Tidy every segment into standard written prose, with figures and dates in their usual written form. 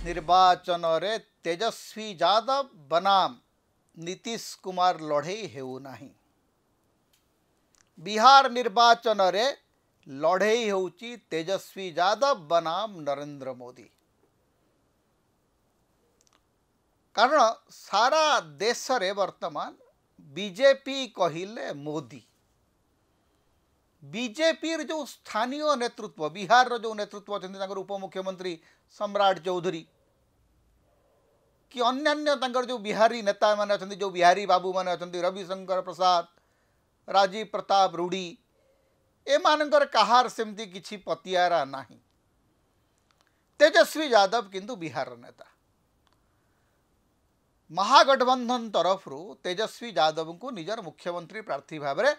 निर्वाचन रे तेजस्वी यादव बनाम नीतीश कुमार लड़े हेउना। बिहार निर्वाचन रे लड़े होउची तेजस्वी यादव बनाम नरेंद्र मोदी। कारण सारा देश रे वर्तमान बीजेपी कहिले मोदी। बीजेपी जो स्थानीय नेतृत्व बिहार जो नेतृत्व अच्छा उपमुख्यमंत्री सम्राट चौधरी कि अन्य जो बिहारी नेता माने अच्छा जो बिहारी बाबू माने अच्छा रविशंकर प्रसाद राजीव प्रताप रूढ़ी एमानकर कहार सेमती किछि पतियारा नहीं। तेजस्वी यादव किंतु बिहार नेता। महागठबंधन तरफ तेजस्वी यादव को निजर मुख्यमंत्री प्रार्थी भाव में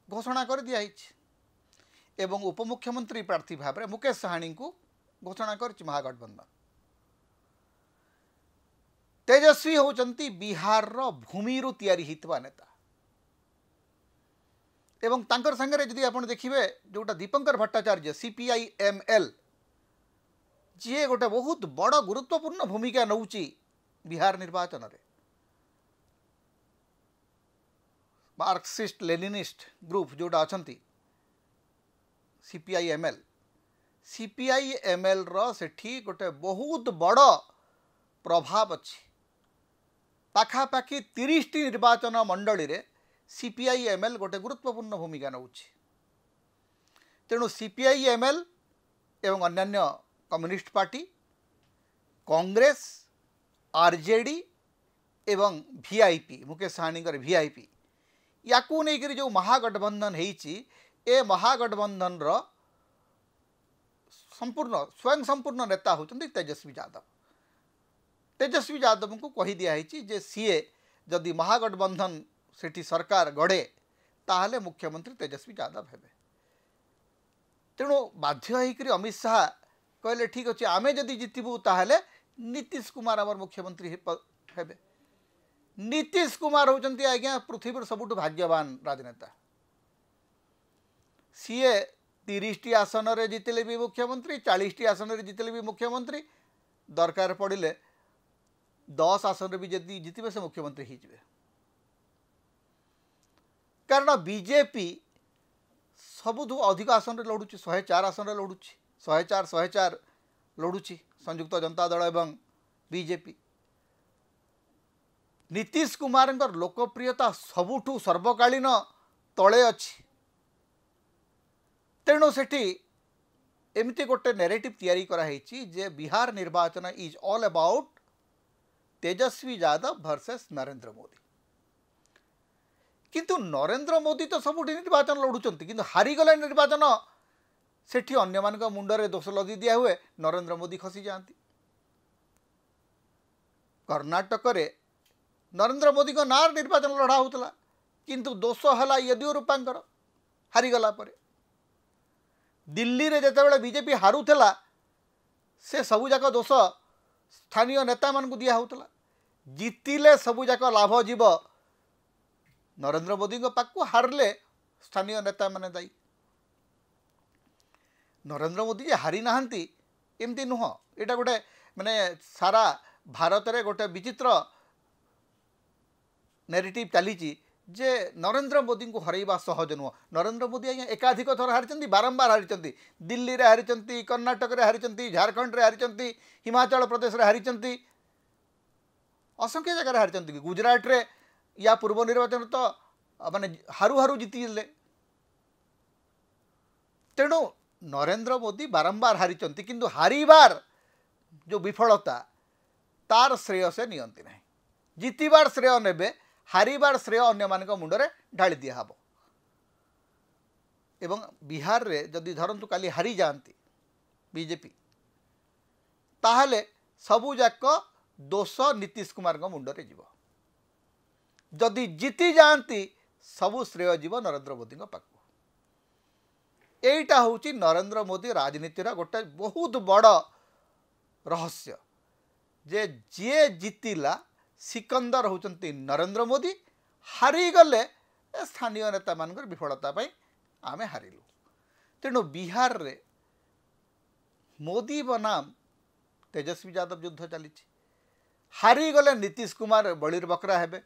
घोषणा कर दिया एवं उपमुख्यमंत्री प्रार्थी भाव में मुकेश साहानी को घोषणा कर महागठबंधन। तेजस्वी होचंती बिहार रो भूमि रु तैयारी हितवा नेता एवं तांकर संगे जदि आपण देखिबे जोटा दीपंकर भट्टाचार्य CPI-ML जी गोटे बहुत बड़ गुरुत्वपूर्ण भूमिका नौची बिहार निर्वाचन रे। मार्क्सिस्ट लेनिनिस्ट ग्रुप जोटा अछंती CPI-ML रो सेठी गोटे बहुत बड़ प्रभाव अच्छी। पाखापाखि 30 टी निर्वाचन मंडली रे CPI-ML गोटे गुरुत्वपूर्ण भूमिका नौची। तेणु CPI-ML एवं अन्यान्य कम्युनिस्ट पार्टी कांग्रेस RJD एवं VIP मुकेश साहानी VIP याकू नहीं जो महागठबंधन होईची ए महागठबंधन रो संपूर्ण स्वयं संपूर्ण नेता होचंती तेजस्वी यादव। तेजस्वी यादव को कही दिया जे सीए जदि महागठबंधन सेठी सरकार गढ़े ताहले मुख्यमंत्री तेजस्वी यादव हेबे। तेणु बाध्य होकर अमित शाह कहले ठीक अच्छे आमे जदि जितबू ताहले नीतीश कुमार आमर मुख्यमंत्री हेबे। नीतीश कुमार होचंती आज्ञा पृथ्वी सबुठ भाग्यवान राजनेता। सीए 30 टी आसन रे जितले भी मुख्यमंत्री 40 टी आसन रे जितले भी मुख्यमंत्री दरकार पड़िले 10 आसन रे भी जदि जितबे से मुख्यमंत्री ही जिवे। कारण बीजेपी सबुठु अधिक आसन रे लड़ुची 104 आसन रे लड़ुची 104 लड़ुची संयुक्त जनता दल एवं बीजेपी। नीतीश कुमार लोकप्रियता सबुठु सर्वकालीन तले अच्छी। तेणु सेठी एमती गोटे नैरेटिव तैयारी कराई जे बिहार निर्वाचन is all about Tejashwi Yadav versus Narendra Modi. किंतु नरेंद्र मोदी तो सब निर्वाचन लड़ुंट कि हारीगले निर्वाचन सेठी अन्य मान मुंडरे दोष लदी दिया हुए नरेंद्र मोदी खसी जाती। कर्णाटक रे नरेंद्र मोदी को नार निर्वाचन लड़ा होता किंतु दोष है येदियुरप्पा हारीगला परे। दिल्ली रे जेतेबेले बीजेपी हारुला से सबुजाक दोष स्थानीय नेता मान को दिया होता। जितिले सबुजाक लाभ जीव नरेंद्र मोदी पाखु हारले स्थानीय नेता माने दायी। नरेंद्र मोदी जे हारी नाहंती एमती नुह एटा गोटे माने सारा भारत रे गोटे विचित्र नैरेटिव चली जे नरेंद्र मोदी को हरैबा सहज नुह। नरेंद्र मोदी आज्ञा एकाधिक थर हारी बारंबार हारी दिल्ली रे हारी कर्णाटक रे हारी झारखंड रे हारी हिमाचल प्रदेश रे हारी असंख्य जगह हारी गुजरात रे या पूर्व निर्वाचन तो माने हारू हारू जीतिले। तेणु नरेंद्र मोदी बारंबार हारी किंतु हारीबार जो विफलता तार श्रेय से नियंती नहीं। जितबार श्रेय नेबे हारीबार श्रेय अन्य मान मुंडरे ढाली दिया हबो। एवं बिहार रे जदि धरंतु काली हारी जाती बीजेपी ताहले सबुजाक दोष नीतीश कुमार मुंडरे जीव। जदि जीति जाती सबु श्रेय जीव नरेंद्र मोदी पाख। एटा हूँ नरेंद्र मोदी राजनीतिर गोटे बहुत बड़ रहस्य जे जी जीतिला सिकंदर होचंती नरेंद्र मोदी हारीगले स्थानीय नेता मान विफलता आमे हारिलु। तेणु बिहार रे मोदी बनाम तेजस्वी यादव युद्ध चली हारीगले नीतीश कुमार बलिर बकरा हेबे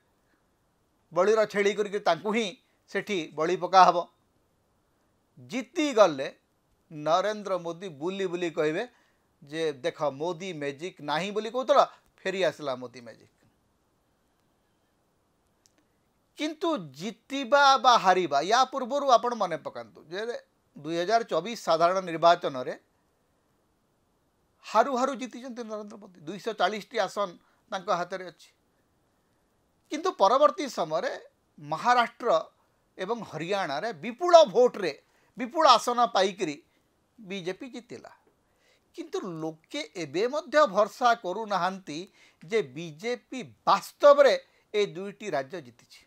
बलिर छेड़ी करके ही सेठी बलि पका हब जीती गले नरेंद्र मोदी बुली बुली कहबे जे देख मोदी मैजिक नहीं बोली कहूला फेरी आसला मोदी मैजिक किंतु जीतिबा बा हारिबा या पूर्वर आपण मने पकांतु जे 2024 साधारण निर्वाचन रे हारू हारू जीति नरेंद्र मोदी 240 टी आसन तांको हाथ रे अछि किंतु परवर्ती समय महाराष्ट्र एवं हरियाणा रे विपुल भोट रे विपुल आसन पाइकरी बीजेपी जीतिला किंतु लोके एबे मध्य भरसा करू नाहंती जे बीजेपी वास्तव रे ए दुईटी राज्य जीतिछि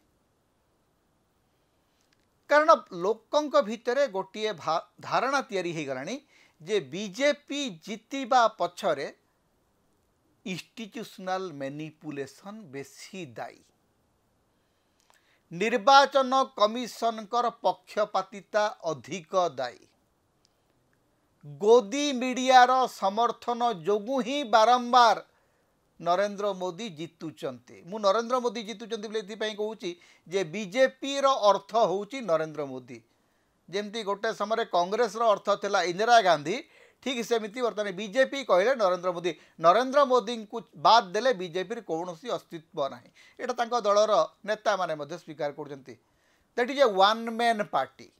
कारण लोकंक भितरे गोटे धारणा तैयारी हो गलानी जे बीजेपी जीतिबा पछरे इंस्टीट्यूशनल मैनिपुलेशन बेसी दायी निर्वाचन कमिशन कर पक्षपातिता अधिक दायी गोदी मीडियार समर्थन जोगु ही बारंबार नरेंद्र मोदी जीतुचंती मु नरेंद्र मोदी जीतुचंती बोले कहूँ जे बीजेपी रो अर्थ होउची नरेंद्र मोदी जेमती गोटे समय कांग्रेस रो अर्थ थिला इंदिरा गांधी ठीक सेमिति वर्तमान बीजेपी कहले नरेंद्र मोदी को बाद देले बीजेपी कौन अस्तित्व ना यहाँ तांको दलर नेता माने स्वीकार करछंती that is a one man party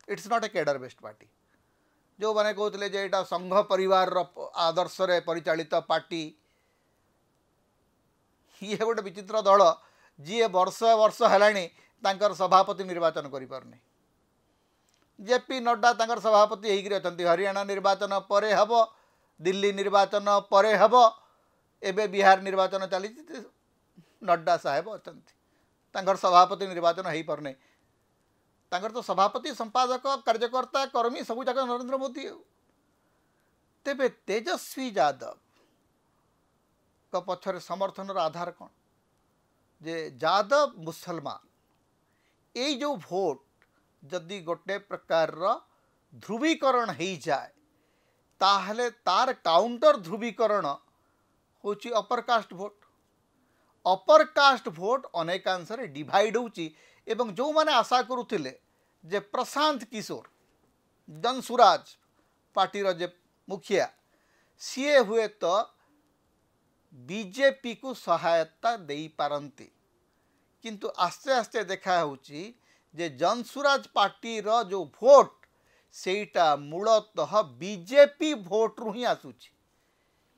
it's not a cadre based party जो माने कहते जे एटा संघ परिवार आदर्श रे परिचालित पार्टी ये गोटे विचित्र दल जी वर्ष वर्ष है तांकर सभापति निर्वाचन करि पारने जेपी नड्डा तांकर सभापति होकर अच्छा हरियाणा निर्वाचन परे हब दिल्ली निर्वाचन परे हब एबे बिहार निर्वाचन चली नड्डा साहेब अच्छा तांकर सभापति निर्वाचन हो पारने तांकर तो सभापति संपादक कार्यकर्ता कर्मी सबू जाक नरेंद्र मोदी तेबे तेजस्वी यादव का पछरे समर्थन आधार कौन जे यादव मुसलमान ये जो भोट जदि गोटे प्रकार ध्रुवीकरण हो जाए ताहले तार काउंटर ध्रुवीकरण होची अपर कास्ट भोट अनेकांश डिवाइड होची एवं जो माने आशा करुथिले जे प्रशांत किशोर जनसुराज पार्टी रो जे मुखिया सीए हुए तो बीजेपी को सहायता दे पारंती किंतु आस्ते आस्ते देखा होची जे जनसुराज पार्टी रो जो भोट सेटा मूलतः बीजेपी भोट रु ही आसुची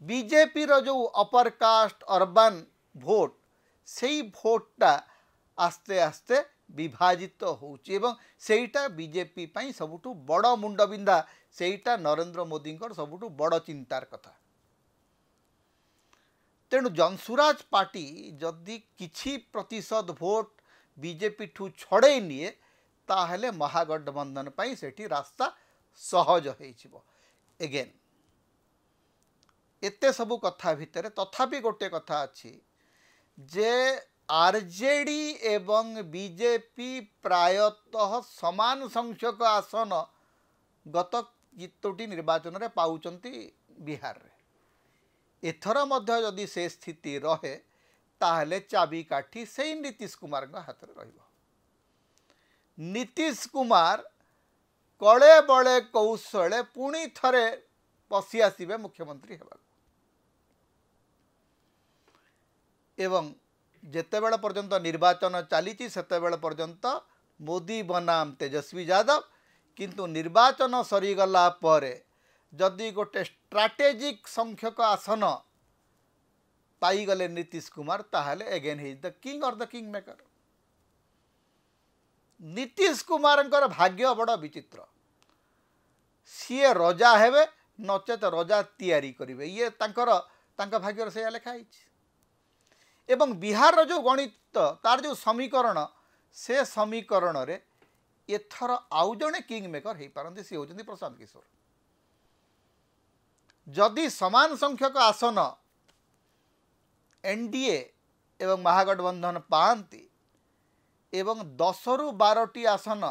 बीजेपी रो जो अपर कास्ट अर्बन भोट से भोटा आस्ते आस्ते विभाजित होची एवं सेटा बीजेपी पाई सबुठु बड़ मुंडबिंदा सेटा नरेंद्र मोदी सबुठु बड़ चिंतार कथा तेणु जनसुराज पार्टी जदि किछि प्रतिशत भोट बीजेपी ठू छड़े निए ताहले महागठबंधन पाई सेठी रास्ता सहज हो एगेन एते सबु कथा भितर तथापि गोटे कथा अच्छी जे आरजेडी एवं बीजेपी प्रायतः समान संख्यक आसन गत कितोटी निर्वाचन रे पाउचंती बिहार रे एथर मध्य जदि से स्थिति रहे ताहले चाबिकाठी से नीतीश कुमार हाथ में रहिबो नीतीश कुमार कले बड़े कौशले पुणी थरे पशि आसबे मुख्यमंत्री हेबा एवं जेतेबेले पर्यंत निर्वाचन चली सेतेबेले पर्यंत मोदी बनाम तेजस्वी यादव किंतु निर्वाचन सरीगला परे जदि गोटे स्ट्राटेजिक संख्यक आसन पाईगले नीतीश कुमार ताहले again he is the king और the king maker Nitish Kumar भाग्य बड़ विचित्र सीए रजा हेबे नचेत रजा तैयारी करिवे ये तांकर भाग्य से लिखाई एवं बिहार जो गणित तार जो समीकरण से समीकरण रे एथर आउ जड़े किंग मेकर हो पारती सी होती प्रशांत किशोर जदि समान संख्यक आसन एनडीए एवं महागठबंधन पाती एवं 10 रु 12 टी आसन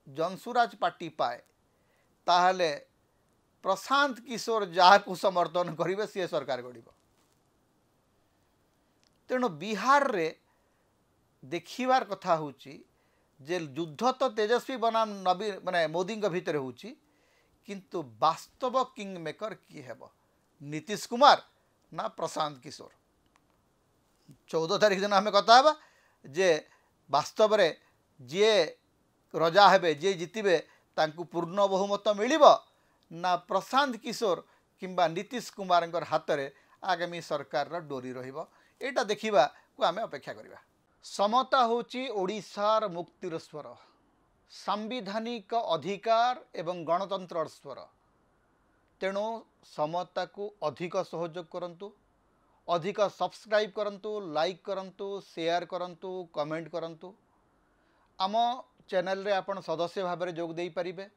जनसुराज पार्टी पाए ताहले प्रशांत किशोर जहाँ समर्थन करेंगे सी सरकार गढ़ तेणु बिहार रे देखिबार कथा होची जे युद्ध तो तेजस्वी बनाम नवीन माने मोदी भितर होची किंतु वास्तव किंग मेकर किए हेब नीतीश कुमार ना प्रशांत किशोर 14 तारिख दिन आम कथा हेबा जे वास्तव रे जे रजा हेबे जे जितिबे तांकु पूर्ण बहुमत मिलिबो ना प्रशांत किशोर किंबा नीतीश कुमार हाथ में आगामी सरकार डोरी रहिबो एटा देखिबा को आमे अपेक्षा करिबा। समता होची ओडिशार मुक्तिर स्वर सांविधानिक अधिकार एवं गणतंत्र स्वर तेणु समता को अधिक सहयोग करंतु अधिक सब्सक्राइब करंतु लाइक करंतु शेयर करंतु कमेंट करंतु आम चैनल रे आपण सदस्य भाव में जोग दे पारिबे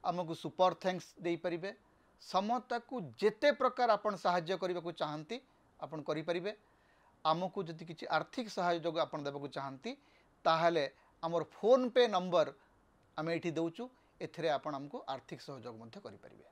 आमको सुपर थैंक्स दे पारिबे समता को जेते प्रकार आपण सहाय्य करबा को चाहंती आपण करि पारिबे आमको जदि किसी आर्थिक सहयोग आपण देबा को चाहंती ताहले हमर फोन पे नंबर आमे एठी दउचु एथरे आपण हमको आर्थिक सहयोग मध्य करि पारिबे।